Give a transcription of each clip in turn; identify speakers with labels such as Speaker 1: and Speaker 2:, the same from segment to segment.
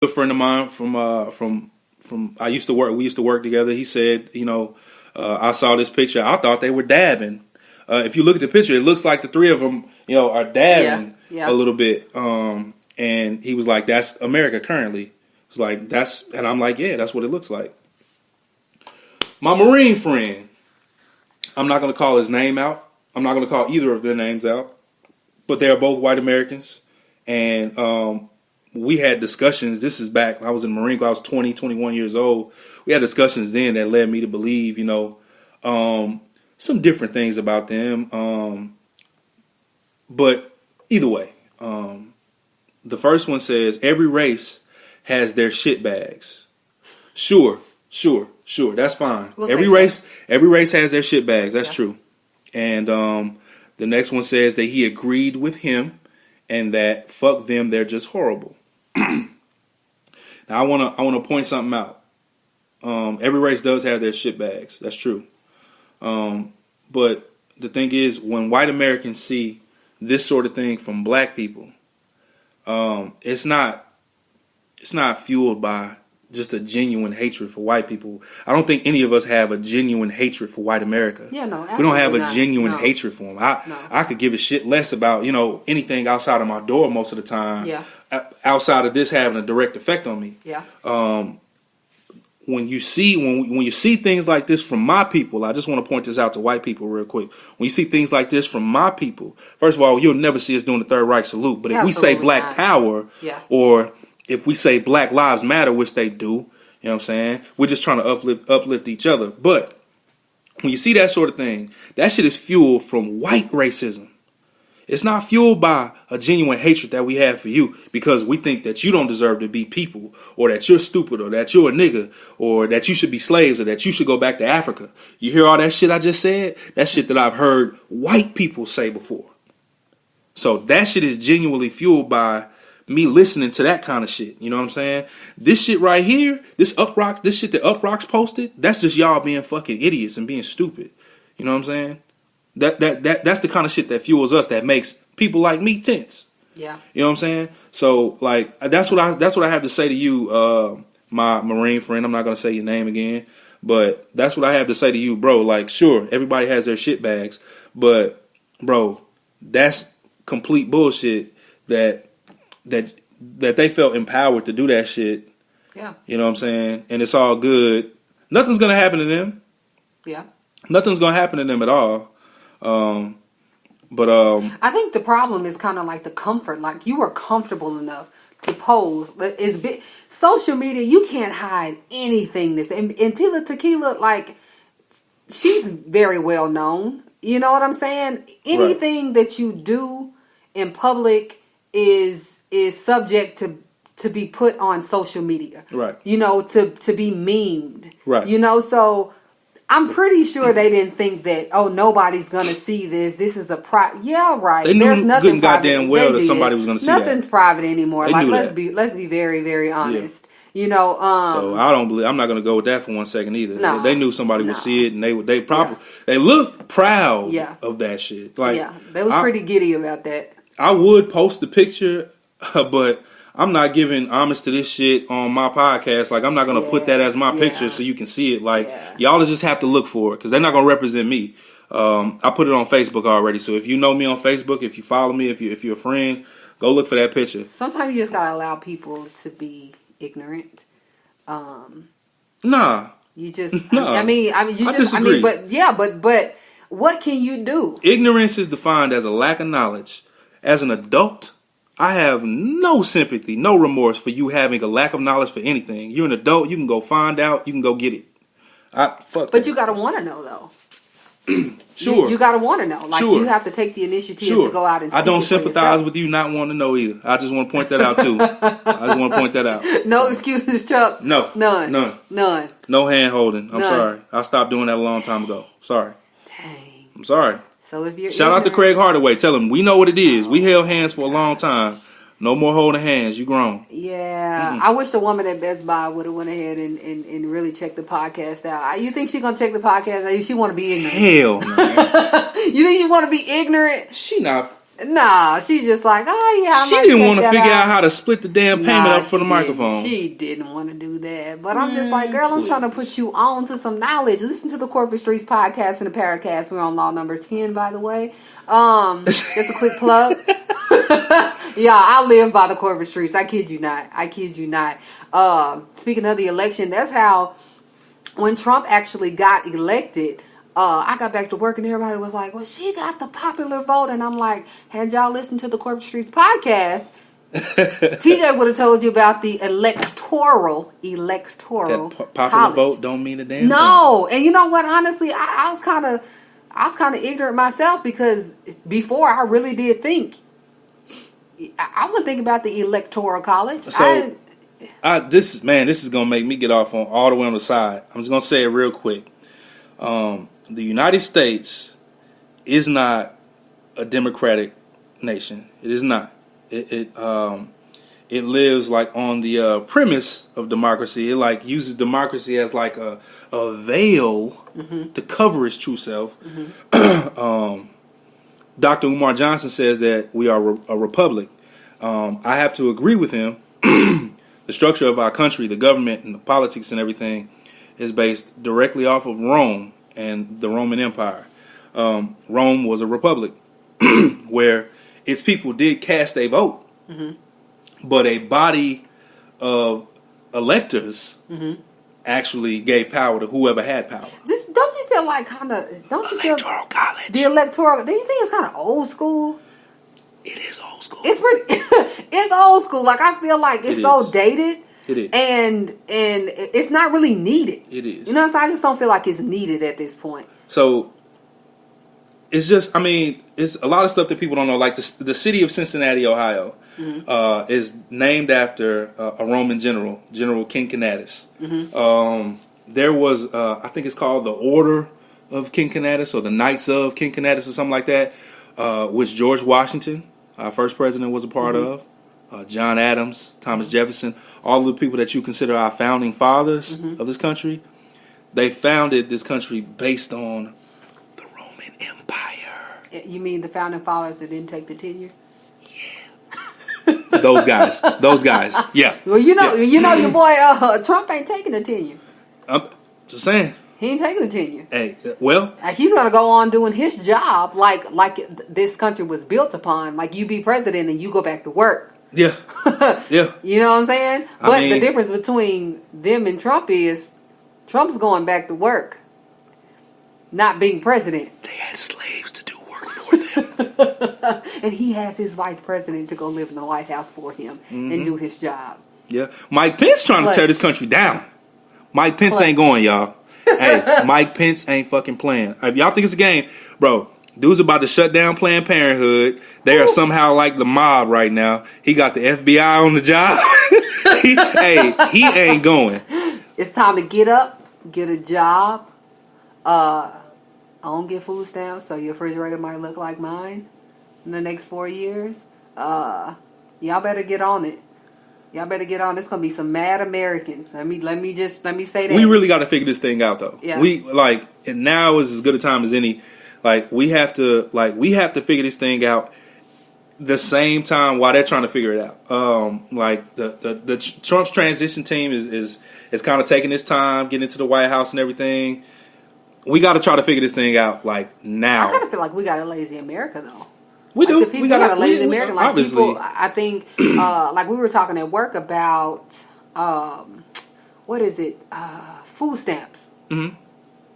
Speaker 1: good friend of mine from I used to work. We used to work together. He said, I saw this picture. I thought they were dabbing. If you look at the picture, it looks like the three of them, are dabbing a little bit. And he was like, "That's America currently." It's like and I'm like, "Yeah, that's what it looks like." My Marine friend, I'm not going to call his name out. I'm not going to call either of their names out, but they are both white Americans, and we had discussions. This is back when I was in the Marine Corps. I was 20, 21 years old. We had discussions then that led me to believe, some different things about them. But either way, the first one says every race has their shit bags. Sure. That's fine. Every race has their shit bags. That's true. And the next one says that he agreed with him and that fuck them, they're just horrible. Now I wanna point something out. Every race does have their shit bags. That's true. But the thing is, when white Americans see this sort of thing from black people, it's not fueled by just a genuine hatred for white people. I don't think any of us have a genuine hatred for white America.
Speaker 2: Yeah, no,
Speaker 1: we don't have a genuine hatred for them. I could give a shit less about anything outside of my door most of the time.
Speaker 2: Yeah.
Speaker 1: Outside of this having a direct effect on me.
Speaker 2: Yeah.
Speaker 1: When you see things like this from my people, I just want to point this out to white people real quick. When you see things like this from my people, first of all, you'll never see us doing the Third Reich salute. But if we say Black Power, or if we say Black Lives Matter, which they do, you know what I'm saying? We're just trying to uplift each other. But when you see that sort of thing, that shit is fueled from white racism. It's not fueled by a genuine hatred that we have for you because we think that you don't deserve to be people, or that you're stupid, or that you're a nigga, or that you should be slaves, or that you should go back to Africa. You hear all that shit I just said? That shit that I've heard white people say before. So that shit is genuinely fueled by me listening to that kind of shit. You know what I'm saying? This shit right here, this shit that Uproxx posted, that's just y'all being fucking idiots and being stupid. You know what I'm saying? That's the kind of shit that fuels us, that makes people like me tense.
Speaker 2: Yeah.
Speaker 1: You know what I'm saying? So like that's what I have to say to you, my Marine friend. I'm not gonna say your name again, but that's what I have to say to you, bro. Like, sure, everybody has their shit bags, but bro, that's complete bullshit that they felt empowered to do that shit.
Speaker 2: Yeah.
Speaker 1: You know what I'm saying? And it's all good. Nothing's gonna happen to them.
Speaker 2: Yeah.
Speaker 1: Nothing's gonna happen to them at all. But
Speaker 2: I think the problem is kind of like the comfort. Like, you are comfortable enough to pose. Social media, you can't hide anything. And Tila Tequila, like, she's very well known. You know what I'm saying? Anything that you do in public is subject to be put on social media.
Speaker 1: Right.
Speaker 2: You know, to be memed.
Speaker 1: Right.
Speaker 2: You know, so I'm pretty sure they didn't think that, nobody's going to see this. This is a yeah, right.
Speaker 1: They knew There's nothing good goddamn well that somebody was going to see
Speaker 2: Nothing's private anymore.
Speaker 1: They
Speaker 2: like,
Speaker 1: knew
Speaker 2: let's be very, very honest. Yeah. You know,
Speaker 1: so I'm not going to go with that for 1 second either.
Speaker 2: No,
Speaker 1: they knew somebody would see it, and they looked proud of that shit. Like,
Speaker 2: they was pretty giddy about that.
Speaker 1: I would post the picture, but I'm not giving homage to this shit on my podcast. Like, I'm not going to put that as my picture so you can see it. Like, y'all just have to look for it because they're not going to represent me. I put it on Facebook already. So if you know me on Facebook, if you follow me, if you're a friend, go look for that picture.
Speaker 2: Sometimes you just got to allow people to be ignorant.
Speaker 1: Nah.
Speaker 2: You just, but what can you do?
Speaker 1: Ignorance is defined as a lack of knowledge. As an adult, I have no sympathy, no remorse for you having a lack of knowledge for anything. You're an adult. You can go find out. You can go get it.
Speaker 2: But you got to want to know, though.
Speaker 1: Sure.
Speaker 2: You got to want to know. Like, you have to take the initiative to go out and see
Speaker 1: I don't sympathize with you not wanting to know either. I just want to point that out, too. I just want to point that out.
Speaker 2: No excuses, Chuck.
Speaker 1: No.
Speaker 2: None. No
Speaker 1: hand holding. I'm sorry. I stopped doing that a long time ago. Sorry.
Speaker 2: Dang.
Speaker 1: I'm sorry.
Speaker 2: So if you're
Speaker 1: Shout out to Craig Hardaway. Tell him we know what it is. We held hands for a long time. No more holding hands. You grown.
Speaker 2: Yeah. I wish the woman at Best Buy would have went ahead and really checked the podcast out. You think she's going to check the podcast out? She want to be ignorant.
Speaker 1: Hell no.
Speaker 2: You think you want to be ignorant?
Speaker 1: She not.
Speaker 2: Nah, she's just like, oh yeah.
Speaker 1: She didn't want to figure out how to split the damn payment up for the microphones.
Speaker 2: She didn't want to do that. But I'm just like, girl, I'm trying to put you on to some knowledge. Listen to the Corporate Streets podcast and the Paracast. We're on law number 10, by the way. Just a quick plug. Yeah, I live by the Corporate Streets. I kid you not. Speaking of the election, that's how when Trump actually got elected, I got back to work and everybody was like, well, she got the popular vote. And I'm like, had y'all listened to the Corporate Streets podcast, TJ would have told you about the electoral
Speaker 1: that popular
Speaker 2: college.
Speaker 1: vote don't mean a damn
Speaker 2: No. And you know what? Honestly, I was kind of ignorant myself because before I really did think. I wouldn't think about the electoral college.
Speaker 1: So, this is gonna make me get off on all the way on the side. I'm just gonna say it real quick. The United States is not a democratic nation. It is not. It lives like on the premise of democracy. It like uses democracy as like a veil to cover its true self. Dr. Umar Johnson says that we are a republic. I have to agree with him. The structure of our country, the government and the politics and everything is based directly off of Rome and the Roman Empire. Rome was a republic where its people did cast a vote, but a body of electors actually gave power to whoever had power.
Speaker 2: Don't you feel like
Speaker 1: Electoral college.
Speaker 2: The electoral? Do you think it's kind of old school?
Speaker 1: It is old school.
Speaker 2: It's pretty. It's old school. Like I feel like it's so dated.
Speaker 1: It is,
Speaker 2: and it's not really needed.
Speaker 1: It is.
Speaker 2: You know what I'm saying? I just don't feel like it's needed at this point.
Speaker 1: So it's just, it's a lot of stuff that people don't know. Like the city of Cincinnati, Ohio, is named after a Roman general, General Cincinnatus. There was, I think it's called the Order of Cincinnatus or the Knights of Cincinnatus or something like that, which George Washington, our first president, was a part of. John Adams, Thomas Jefferson, all the people that you consider our founding fathers of this country, they founded this country based on the Roman Empire.
Speaker 2: You mean the founding fathers that didn't take the tenure?
Speaker 1: Yeah. Those guys. Yeah.
Speaker 2: Well, you know your boy Trump ain't taking the tenure.
Speaker 1: I'm just saying.
Speaker 2: He ain't taking the tenure.
Speaker 1: Hey, well,
Speaker 2: he's gonna go on doing his job like this country was built upon. Like you be president and you go back to work.
Speaker 1: Yeah. Yeah.
Speaker 2: You know what I'm saying? But the difference between them and Trump is Trump's going back to work, not being president.
Speaker 1: They had slaves to do work for them.
Speaker 2: And he has his vice president to go live in the White House for him and do his job.
Speaker 1: Yeah. Mike Pence trying to tear this country down. Mike Pence ain't going, y'all. Hey, Mike Pence ain't fucking playing. If y'all think it's a game, bro, dude's about to shut down Planned Parenthood. They are somehow like the mob right now. He got the FBI on the job. He ain't going.
Speaker 2: It's time to get up, get a job. I don't get food stamps, so your refrigerator might look like mine in the next 4 years. Y'all better get on it. Y'all better get on. There's gonna be some mad Americans. Let me say that.
Speaker 1: We really got to figure this thing out, though.
Speaker 2: Yeah.
Speaker 1: And now is as good a time as any. Like we have to figure this thing out the same time while they're trying to figure it out. Like the Trump's transition team is kind of taking its time getting into the White House and everything. We got to try to figure this thing out like now.
Speaker 2: I kind of feel like we got a lazy America though.
Speaker 1: We do.
Speaker 2: We got a lazy America. Like
Speaker 1: obviously.
Speaker 2: people, I think, like we were talking at work about, what is it? Food stamps. Mm-hmm.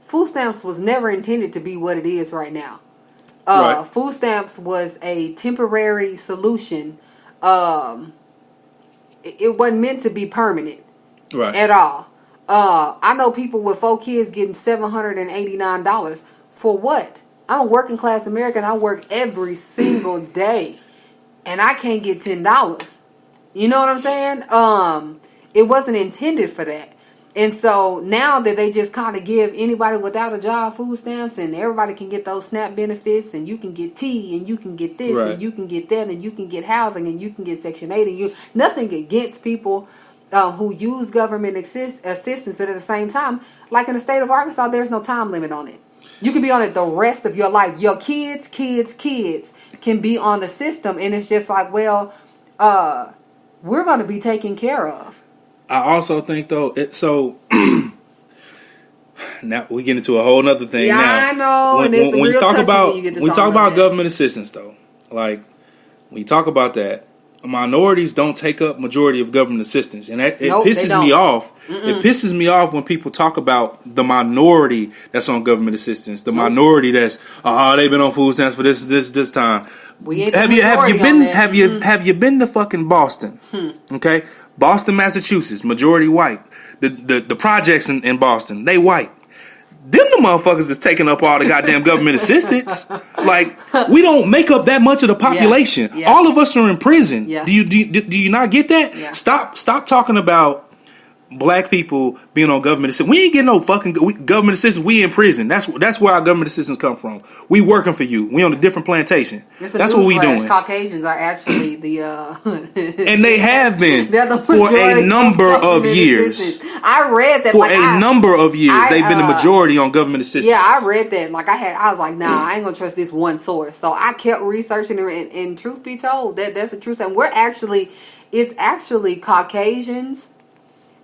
Speaker 2: Food stamps was never intended to be what it is right now.
Speaker 1: Right.
Speaker 2: Food stamps was a temporary solution. It wasn't meant to be permanent,
Speaker 1: right,
Speaker 2: at all. I know people with 4 kids getting $789 for what? I'm a working class American. I work every single day, and I can't get $10. You know what I'm saying? It wasn't intended for that. And so now that they just kind of give anybody without a job food stamps, and everybody can get those SNAP benefits, and you can get tea, and you can get this,
Speaker 1: right,
Speaker 2: and you can get that, and you can get housing, and you can get Section 8, and nothing against people who use government assistance, but at the same time, like in the state of Arkansas, there's no time limit on it. You can be on it the rest of your life. Your kids can be on the system, and it's just like, well, we're going to be taken care of.
Speaker 1: I also think though, now we get into a whole nother thing.
Speaker 2: Yeah,
Speaker 1: now,
Speaker 2: I know.
Speaker 1: When,
Speaker 2: and it's
Speaker 1: when
Speaker 2: real
Speaker 1: you talk
Speaker 2: touchy
Speaker 1: about
Speaker 2: when you get to
Speaker 1: when you talk
Speaker 2: talking
Speaker 1: about
Speaker 2: that.
Speaker 1: government assistance, though, like when you talk about that, minorities don't take up majority of government assistance, and it
Speaker 2: Nope, they
Speaker 1: pisses
Speaker 2: don't.
Speaker 1: me off.
Speaker 2: Mm-mm.
Speaker 1: It pisses me off when people talk about the minority that's on government assistance, the
Speaker 2: Nope.
Speaker 1: minority that's they've been on food stamps for this time.
Speaker 2: We ain't
Speaker 1: Have
Speaker 2: the
Speaker 1: you
Speaker 2: majority
Speaker 1: been
Speaker 2: on that.
Speaker 1: have you been to fucking Boston? Okay, Boston, Massachusetts, majority white. The projects in Boston, they white. Them the motherfuckers that's taking up all the goddamn government assistance. Like, we don't make up that much of the population.
Speaker 2: Yeah.
Speaker 1: All of us are in prison.
Speaker 2: Yeah.
Speaker 1: Do you not get that?
Speaker 2: Yeah.
Speaker 1: Stop talking about black people being on government assistance. We ain't getting no fucking government assistance. We in prison. That's where our government assistance come from. We working for you. We on a different plantation. That's what we doing.
Speaker 2: Caucasians are actually the
Speaker 1: and they have been
Speaker 2: they're the
Speaker 1: for a number of years.
Speaker 2: Assistance. I read that
Speaker 1: For a number of years, they've been the majority on government assistance.
Speaker 2: Yeah, I read that. Like I was like, nah, I ain't gonna trust this one source. So I kept researching it, and truth be told, that's the truth. And it's actually Caucasians,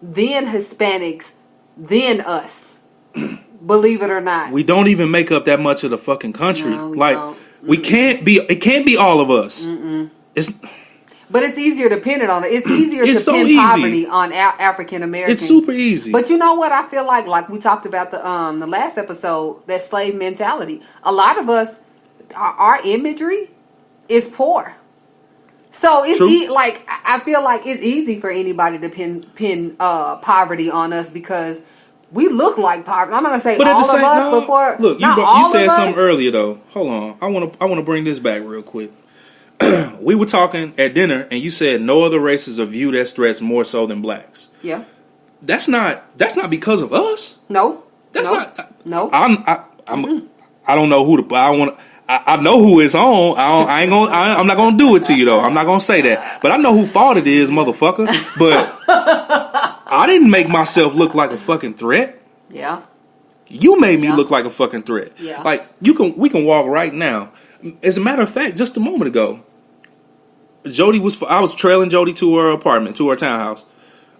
Speaker 2: then Hispanics, then us. Believe it or not,
Speaker 1: we don't even make up that much of the fucking country.
Speaker 2: No, we
Speaker 1: like
Speaker 2: don't.
Speaker 1: we can't be. It can't be all of us.
Speaker 2: But it's easier to pin it on it. It's easier to pin poverty on African Americans.
Speaker 1: It's super easy.
Speaker 2: But you know what? I feel like we talked about the last episode, that slave mentality. A lot of us, our imagery is poor. So it's like I feel like it's easy for anybody to pin poverty on us because we look like poverty. I'm not gonna say all of us before.
Speaker 1: Look, you said something earlier though. Hold on, I want to bring this back real quick. We were talking at dinner, and you said no other races are viewed as threats more so than blacks.
Speaker 2: Yeah,
Speaker 1: that's not because of us.
Speaker 2: No,
Speaker 1: that's not.
Speaker 2: No,
Speaker 1: I don't know who to. I know who it's on. I'm not gonna do it to you though. I'm not gonna say that. But I know who fault it is, motherfucker. But I didn't make myself look like a fucking threat.
Speaker 2: Yeah.
Speaker 1: You made me look like a fucking threat.
Speaker 2: Yeah.
Speaker 1: Like we can walk right now. As a matter of fact, just a moment ago, I was trailing Jody to her apartment, to her townhouse,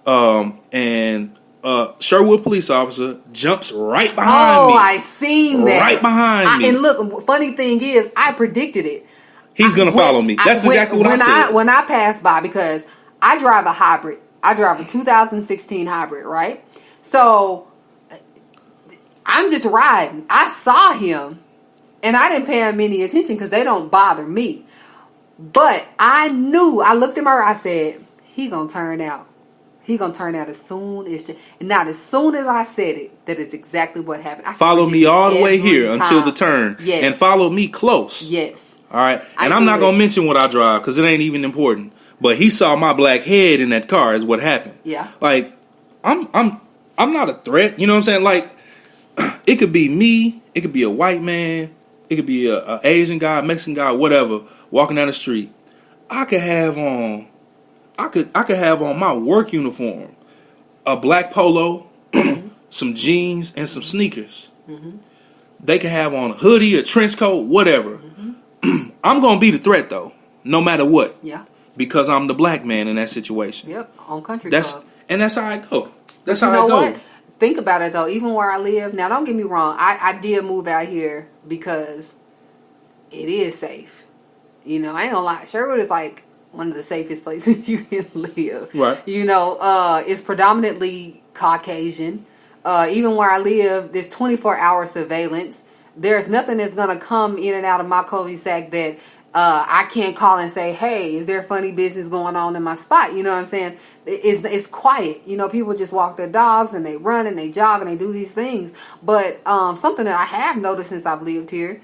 Speaker 1: and Sherwood police officer jumps right behind me.
Speaker 2: Oh, I seen that.
Speaker 1: Right behind me.
Speaker 2: And look, funny thing is, I predicted it.
Speaker 1: He's going to follow me. That's exactly what I said.
Speaker 2: When I passed by, because I drive a hybrid. I drive a 2016 hybrid, right? So, I'm just riding. I saw him, and I didn't pay him any attention because they don't bother me. But I knew, I looked at my, I said, he going to turn out. He gonna turn out as soon as, and not as soon as I said it, that is exactly what happened.
Speaker 1: Follow me all the way here until the turn, and follow me close.
Speaker 2: Yes.
Speaker 1: All right, and I'm not gonna mention what I drive because it ain't even important. But he saw my black head in that car. Is what happened.
Speaker 2: Yeah.
Speaker 1: Like, I'm not a threat. You know what I'm saying? Like, it could be me. It could be a white man. It could be a Asian guy, Mexican guy, whatever, walking down the street. I could have on my work uniform, a black polo, some jeans, and some sneakers. Mm-hmm. They can have on a hoodie, a trench coat, whatever. Mm-hmm. I'm gonna be the threat though, no matter what.
Speaker 2: Yeah.
Speaker 1: Because I'm the black man in that situation.
Speaker 2: Yep. On country club.
Speaker 1: And that's how I go. That's
Speaker 2: how
Speaker 1: I go.
Speaker 2: What? Think about it though. Even where I live now, don't get me wrong. I did move out here because it is safe. You know, I ain't gonna lie. Sherwood is like one of the safest places you can live.
Speaker 1: Right.
Speaker 2: You know, it's predominantly Caucasian. Even where I live, there's 24-hour surveillance. There's nothing that's going to come in and out of my cul-de-sac that I can't call and say, hey, is there funny business going on in my spot? You know what I'm saying? It's quiet. You know, people just walk their dogs and they run and they jog and they do these things. But something that I have noticed since I've lived here,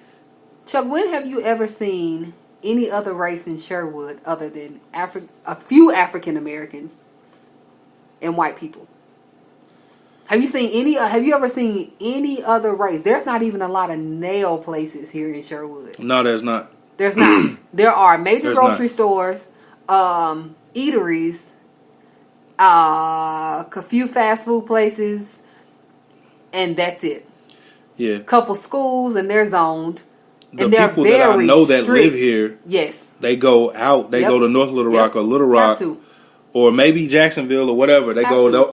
Speaker 2: Chuck, when have you ever seen any other race in Sherwood other than a few African Americans and white people? Have you ever seen any other race? There's not even a lot of nail places here in Sherwood.
Speaker 1: No, there's not.
Speaker 2: There's not. There are major grocery stores, eateries, a few fast food places, and that's it.
Speaker 1: Yeah.
Speaker 2: couple schools, and they're zoned.
Speaker 1: The
Speaker 2: And they're
Speaker 1: people that I
Speaker 2: very
Speaker 1: know that live
Speaker 2: strict.
Speaker 1: here,
Speaker 2: Yes.
Speaker 1: they go out. They
Speaker 2: Yep.
Speaker 1: go to North Little
Speaker 2: Yep.
Speaker 1: Rock or Little
Speaker 2: Have
Speaker 1: Rock,
Speaker 2: to.
Speaker 1: or maybe Jacksonville or whatever. They
Speaker 2: Have
Speaker 1: go.
Speaker 2: to.